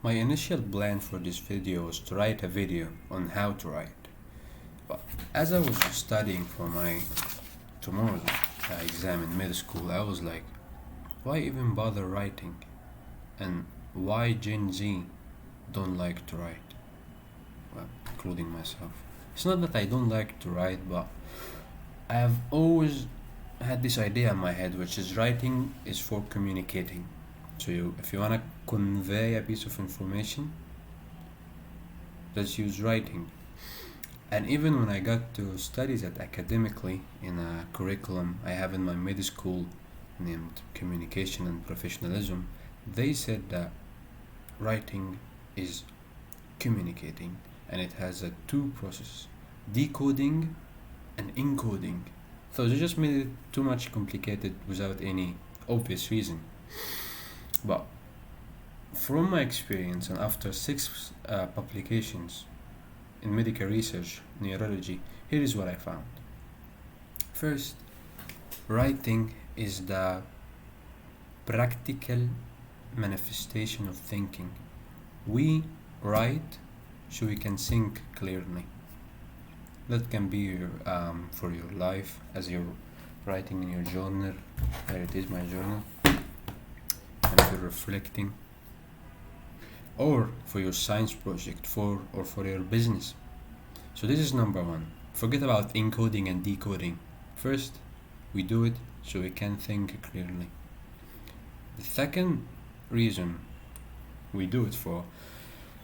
My initial plan for this video was to write a video on how to write, but as I was studying for my tomorrow's exam in middle school, I was like, why even bother writing? And why Gen Z don't like to write? Well, including myself. It's not that I don't like to write, but I have always had this idea in my head, which is writing is for communicating. So if you want to convey a piece of information, let's use writing. And even when I got to studies at academically in a curriculum I have in my middle school named Communication and Professionalism, they said that writing is communicating, and it has a two process, decoding and encoding. So they just made it too much complicated without any obvious reason. But from my experience, and after 6 publications in medical research, neurology, here is what I found. First, writing is the practical manifestation of thinking. We write so we can think clearly. That can be for your life, as you're writing in your journal. There it is, my journal. And if you're reflecting, or for your science project, or for your business. So this is number one. Forget about encoding and decoding. First, we do it so we can think clearly. The second reason we do it for,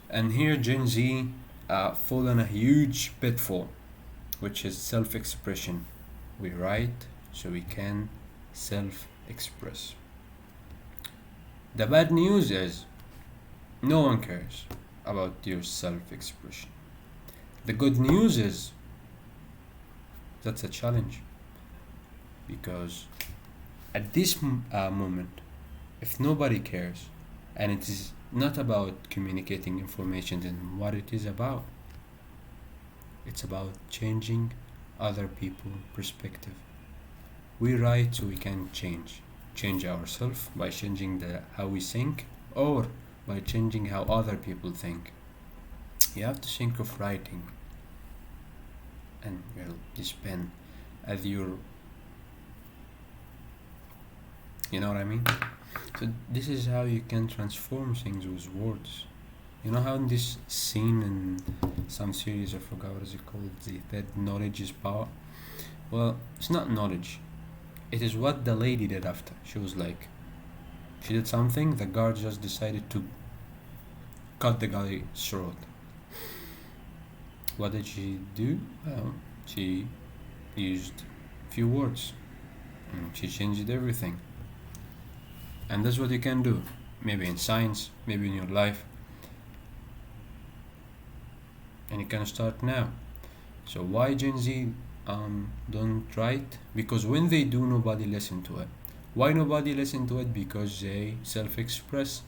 and here Gen Z fall in a huge pitfall, which is self-expression. We write so we can self-express. The bad news is no one cares about your self-expression. The good news is that's a challenge, because at this moment, if nobody cares, and it is not about communicating information, then what it is about? It's about changing other people's perspective. We write so we can change ourselves by changing how we think, or by changing how other people think. You have to think of writing and this pen as your, you know what I mean? So this is how you can transform things with words. You know how in this scene in some series, I forgot what is it called, they said knowledge is power? Well, it's not knowledge. It is what the lady did after. She was like, she did something, the guard just decided to cut the guy's throat. What did she do? Well, she used a few words and she changed everything. And that's what you can do, maybe in science, maybe in your life. And you can start now. So why Gen Z don't write? Because when they do, nobody listen to it. Why nobody listen to it? Because they self-express.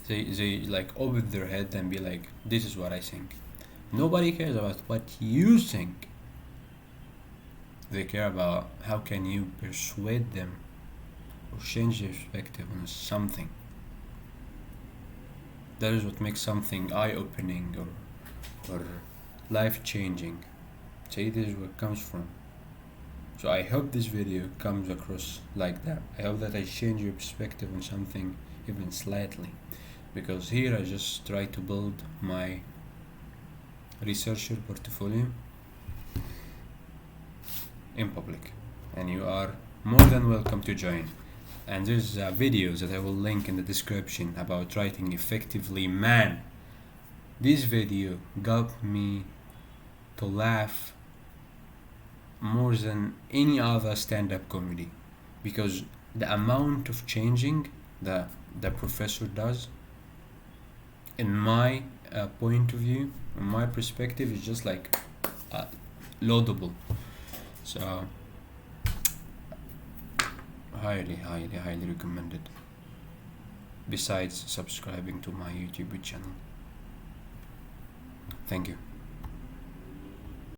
They like open their head and be like, this is what I think. Nobody cares about what you think. They care about how can you persuade them or change their perspective on something. That is what makes something eye-opening or life-changing. See, this is where it comes from. So I hope this video comes across like that. I hope that I change your perspective on something even slightly, because here I just try to build my researcher portfolio in public, and you are more than welcome to join. And there's videos that I will link in the description about writing effectively. Man, this video got me to laugh more than any other stand-up comedy, because the amount of changing that the professor does, in my point of view, in my perspective, is just like laudable. So highly recommended, besides subscribing to my YouTube channel. Thank you.